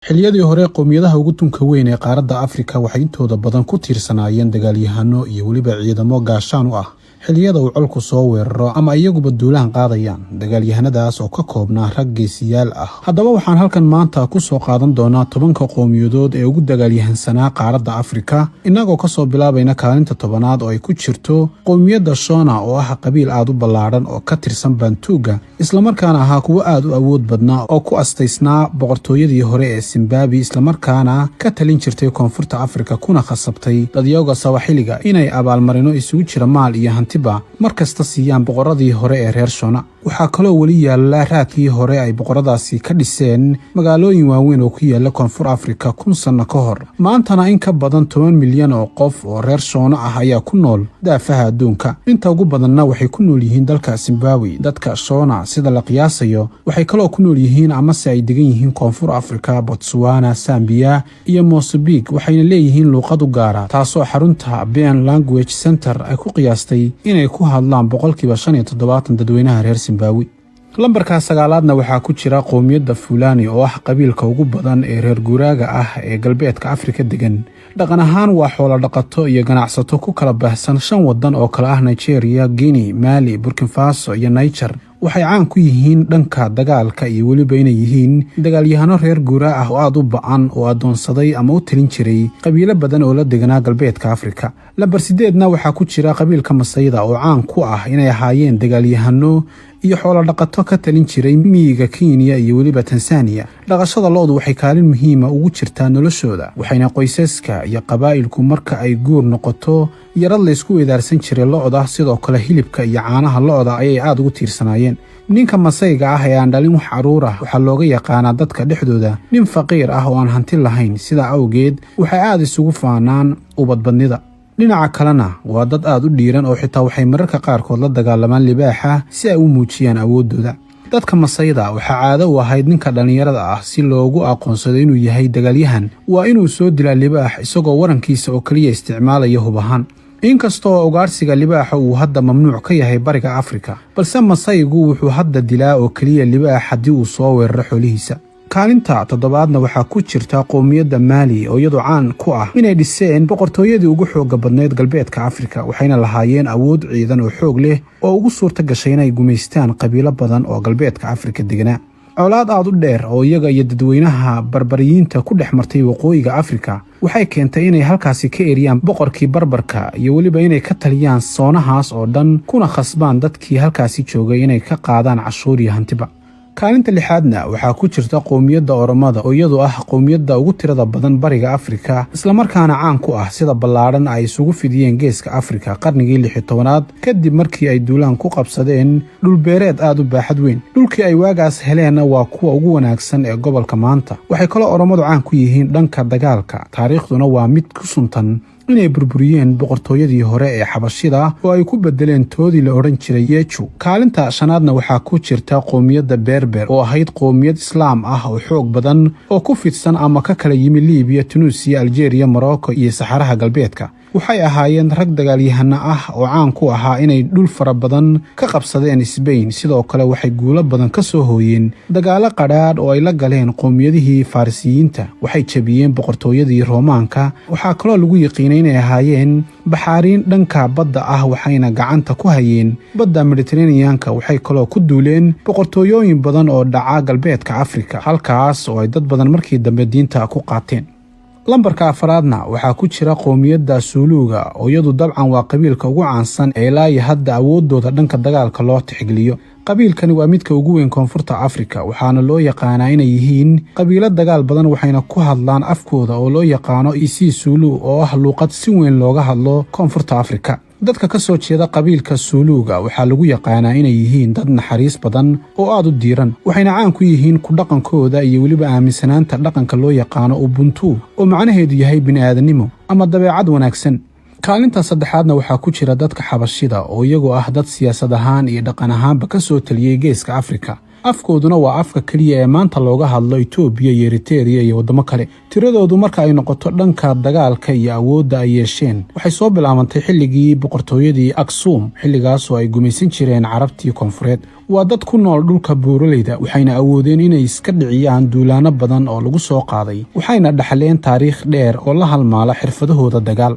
xilliyadii hore qowmiyadaha ugu tunka weyn ee qaaradda Afrika waxay intooda badan ku tiirsanaayeen dagaalyahano iyo weliba ciidamo gaashaan u ah xilliyada uu colku soo weeraro ama iyaguba duulaan qaadayaan dagaalyahanadaas oo ka koobnaa rag geesiyaal ah. haddaba waxaan halkan maanta ku soo qaadan doonaa 10 qowmiyadood ee ugu dagaalyahansanaa qaaradda Afrika, inagoo ka soo bilaabayna kaalinta 10aad oo ay ku jirto qowmiyadda Shona oo ah qabiil aad u ballaaran oo ka tirsan Bantuga, isla markaana ahaa kuwo aad u awood badnaa oo ku astaysnaa boqortooyadii hore ee Zimbabwe, isla markaana ka talin jirtay koonfurta Afrika kuna khasabtay dadyoga Sawaaxiliga inay abaalmarino isugu jira maal iyo hantiba markasta siiyaan boqoradii hore ee reer Shona. waxaa kaloo weli yaala raadkii hore ay boqoradaasi ka dhiseen magaalooyin waaweyn oo ku yaala koonfur Afrika 1000 sano ka hor. maantana in ka badan 10 milyan oo qof oo reer Shona ah ayaa ku nool daafaha adduunka. inta ugu badanna waxay ku nool yihiin dalka Zimbabwe. dadka Shona sida la qiyaasayo waxay kaloo ku nool yihiin ama se ay degan yihiin koonfur Afrika, Botswana, Zambia iyo Mozambique, waxayna leeyihiin luuqad u gaara taasoo xarunta Ben Language Center ay ku qiyaastay inay ku hadlaan 75% dadweynaha reer Zimbabwe. lambarka 9aadna waxaa ku jira qowmiyadda Fulani oo ah qabiilka ugu badan ee reer guuraaga ah ee galbeedka Afrika degan. dhaqan ahaan waa xoolo dhaqato iyo ganacsato ku kala baahsan 5 wadan oo kala ah Nigeria, Guinea, Mali, Burkina Faso iyo Niger. waxay caan ku yihiin dhanka dagaalka iyo weliba inay yihiin dagaalyahano reer guuraa ah oo aad u ba'an oo adoonsaday ama u talin jiray qabiilo badan oo la deganaa galbeedka Afrika. lambar 8na waxaa ku jira qabiilka Maasayda oo caan ku ah inay ahaayeen dagaalyahano iyo xoolo dhaqato ka talin jiray miyiga Kenya iyo weliba Tanzania. dhaqashada lo'du waxay kaalin muhiim ah ugu jirtaa noloshooda, waxayna qoysaska iyo qabaa'ilku marka ay guur noqoto yarad la isku weedaarsan jiray lo'da. sidoo kale hilibka iyo caanaha lo'da ayay aad ugu tiirsanaayeen. ninka Maasayga ah ee aan dhalin wax caruur ah waxaa looga yaqaanaa dadka dhexdooda nin faqiir ah oo aan hanti lahayn, sidaa awgeed waxay aad isugu faanaan ubadbadnida. dhinaca kalena waa dad aad u dhiiran oo xitaa waxay mararka qaarkood la dagaalamaan libaaxa si ay u muujiyaan awooddooda. dadka Maasayda waxaa caado u ahayd ninka dhallinyarada ah si loogu aqoonsado inuu yahay dagaalyahan waa inuu soo dilaa libaax isagoo warankiisa oo kaliya isticmaalaya hub ahaan. inkastoo ugaarsiga libaaxa uu hadda mamnuuc ka yahay bariga Afrika, balse Maasaygu wuxuu hadda dilaa oo kaliya libaax haddii uu soo weeraro xoolihiisa. kaalinta 7aadna waxaa ku jirta qowmiyadda Mali oo iyadu caan ku ah inay dhiseen boqortooyadii ugu xooga badneed galbeedka Afrika, waxayna lahaayeen awood ciidan oo xoog leh oo ugu suurta gashay inay gumaystaan qabiilo badan oo galbeedka Afrika deganaa. colaad aad u dheer oo iyaga iyo dadweynaha barbariyiinta ku dhex martay waqooyiga Afrika waxay keentay inay halkaasi ka eriyaan boqorkii barbarka iyo weliba inay ka taliyaan soonahaas oo dhan kuna khasbaan dadkii halkaasi joogay inay ka qaadaan cashuur iyo hantiba. kaalinta 6aadna waxaa ku jirta qowmiyadda Oromada oo iyadu ah qowmiyadda ugu tirada badan bariga Afrika, isla markaana caan ku ah sida ballaaran ay isugu fidiyeen geeska Afrika qarnigii 16aad kadib markii ay duulaan ku qabsadeen dhul beereed aad u baaxad weyn. dhulkii ay waagaas heleenna waa kuwa ugu wanaagsan ee gobolka maanta. waxay kaloo Oromadu caan ku yihiin dhanka dagaalka, taariikhduna waa mid ku suntan inay burburiyeen boqortooyadii hore ee Xabashida oo ay ku bedeleen toodii la oran jiray Yechu. kaalinta 5aadna waxaa ku jirta qowmiyadda Berber oo ahayd qowmiyad Islaam ah oo xoog badan oo ku fidsan ama ka kala yimi Liibiya, Tunisia, Algeria, Morocco iyo Saxaraha galbeedka. waxay ahaayeen rag dagaalyahano ah oo caan ku ahaa inay dhul fara badan ka qabsadeen Spain. sidoo kale waxay guulo badan ka soo hooyeen dagaalo qadhaadh oo ay la galeen qowmiyadihii Farisiyiinta. waxay jabiyeen boqortooyadii Roomaanka. waxaa kaloo lagu yaqiinay inay ahaayeen baxaariin dhanka badda ah, waxayna gacanta ku hayeen badda Mediterranean-ka. waxay kaloo ku duuleen boqortooyooyin badan oo dhaca galbeedka Afrika, halkaas oo ay dad badan markii dambe diinta ku qaateen. lambarka 4aadna waxaa ku jira qowmiyadda Suluga oo iyadu dabcan waa qabiilka ugu caansan ee ilaa hadda awooddooda dhanka dagaalka loo tixgeliyo. qabiilkani waa midka ugu weyn koonfurta Afrika, waxaana loo yaqaanaa inay yihiin qabiilo dagaal badan, waxayna ku hadlaan afkooda oo loo yaqaano Isisulu oo ah luuqad si weyn looga hadlo koonfurta Afrika. dadka ka soo jeeda qabiilka Suluga waxaa lagu yaqaanaa inay yihiin dad naxariis badan oo aad u diiran, waxayna caan ku yihiin ku dhaqankooda iyo weliba aaminsanaanta dhaqanka loo yaqaano Ubuntu oo macnaheedu yahay bini'aadanimo ama dabeecad wanaagsan. kaalinta 3aadna waxaa ku jira dadka Xabashida oo iyagu ah dad siyaasad ahaan iyo dhaqan ahaanba ka soo taliyay geeska Afrika. afkooduna waa afka kaliya ee maanta looga hadlo Itoobiya iyo Eritrea iyo wadamo kale. Tiradoodu marka ay noqoto dhanka dagaalka iyo awoodda ay yeesheen waxay soo bilaabantay xilligii boqortooyadii Aksum, xilligaas oo ay gumaysan jireen Carabtii Koonfureed. waa dad ku nool dhulka buuraleyda waxayna awoodeen inay iska dhiciyaan duulaano badan oo lagu soo qaaday, waxayna dhaxleen taariikh dheer oo la halmaala xirfadahooda dagaal.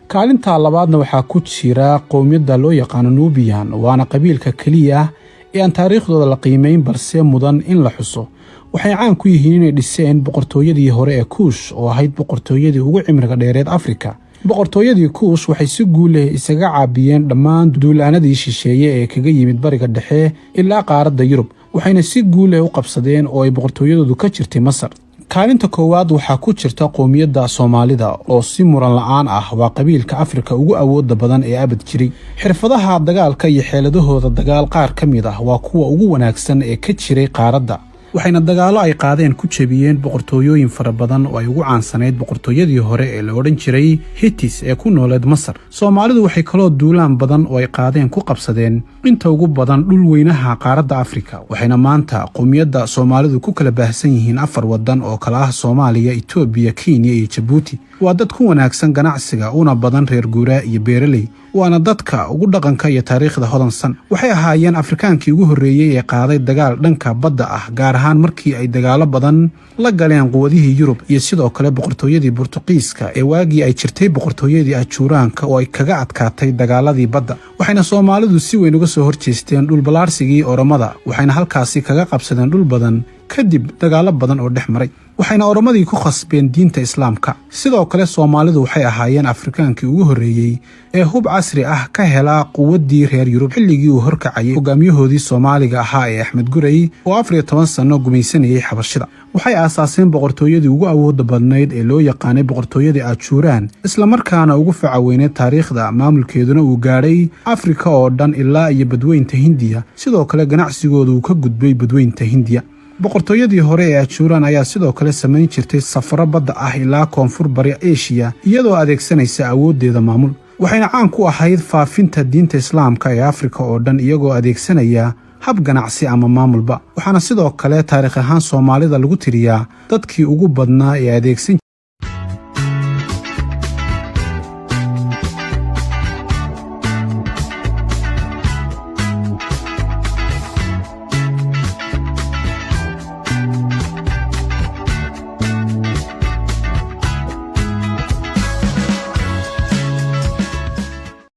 kaalinta labaadna waxaa ku jira qowmiyadda loo yaqaano Nubian, waana qabiilka kaliya ee aan taariikhdooda la qiimeyn balse mudan in la xuso. waxay caan ku yihiin inay dhiseen boqortooyadii hore ee Kush oo ahayd boqortooyadii ugu cimriga dheereed Afrika. boqortooyadii Kush waxay si guul leh isaga caabiyeen dhammaan duulaanadii shisheeye ee kaga yimid bariga dhexe ilaa qaaradda Yurub, waxayna si guul leh u qabsadeen oo ay boqortooyadoodu ka jirtay Masar. kaalinta koowaad waxaa ku jirta qowmiyadda Soomaalida oo si muran la'aan ah waa qabiilka Afrika ugu awoodda badan ee abad jiray. xirfadaha dagaalka iyo xeeladahooda dagaal qaar ka mid ah waa kuwa ugu wanaagsan ee ka jiray qaaradda, waxayna dagaalo ay qaadeen ku jabiyeen boqortooyooyin fara badan oo ay ugu caansanayd boqortooyadii hore ee la odhan jiray Hittis ee ku nooleed Masar. Soomaalidu waxay kaloo duulaan badan oo ay qaadeen ku qabsadeen inta ugu badan dhul weynaha qaaradda Afrika, waxayna maanta qowmiyadda Soomaalidu ku kala baahsan yihiin 4 wadan oo kala ah Soomaaliya, Itoobiya, Kenya iyo Djibouti. waa dad ku wanaagsan ganacsiga una badan reer guuraa iyo beeraley, waana dadka ugu dhaqanka iyo taariikhda hodansan. waxay ahaayeen Afrikaankii ugu horreeyay ee qaaday dagaal dhanka badda ah, gaar ahaan markii ay dagaalo badan la galeen quwadihii Yurub iyo sidoo kale boqortooyadii Boortaqiiska ee waagii ay jirtay boqortooyadii Ajuuraanka oo ay kaga adkaatay dagaaladii badda. waxayna Soomaalidu si weyn uga soo horjeesteen dhul balaarsigii Oromada, waxayna halkaasi kaga qabsadeen dhul badan kadib dagaalo badan oo dhex maray, waxayna Oromadii ku khasbeen diinta Islaamka. sidoo kale Soomaalidu waxay ahaayeen Afrikaankii ugu horreeyay ee hub casri ah ka hela quwaddii reer Yurub xilligii uu horkacayay hogaamiyahoodii Soomaaliga ahaa ee Axmed Gurey oo 14 sano gumaysanayay Xabashida. waxay aasaaseen boqortooyadii ugu awoodda badnayd ee loo yaqaanay boqortooyadii Ajuuraan, isla markaana ugu facaweyneed taariikhda, maamulkeeduna uu gaadhay Afrika oo dhan ilaa iyo badweynta Hindiya. sidoo kale ganacsigooda uu ka gudbay badweynta Hindiya. boqortooyadii hore ee Ajuuraan ayaa sidoo kale samayn jirtay safaro badda ah ilaa koonfur bari Aasiya iyadoo adeegsanaysa awooddeeda maamul, waxayna caan ku ahayd faafinta diinta Islaamka ee Afrika oo dhan iyagoo adeegsanaya hab ganacsi ama maamulba. waxaana sidoo kale taariikh ahaan Soomaalida lagu tiriyaa dadkii ugu badnaa ee adeegsan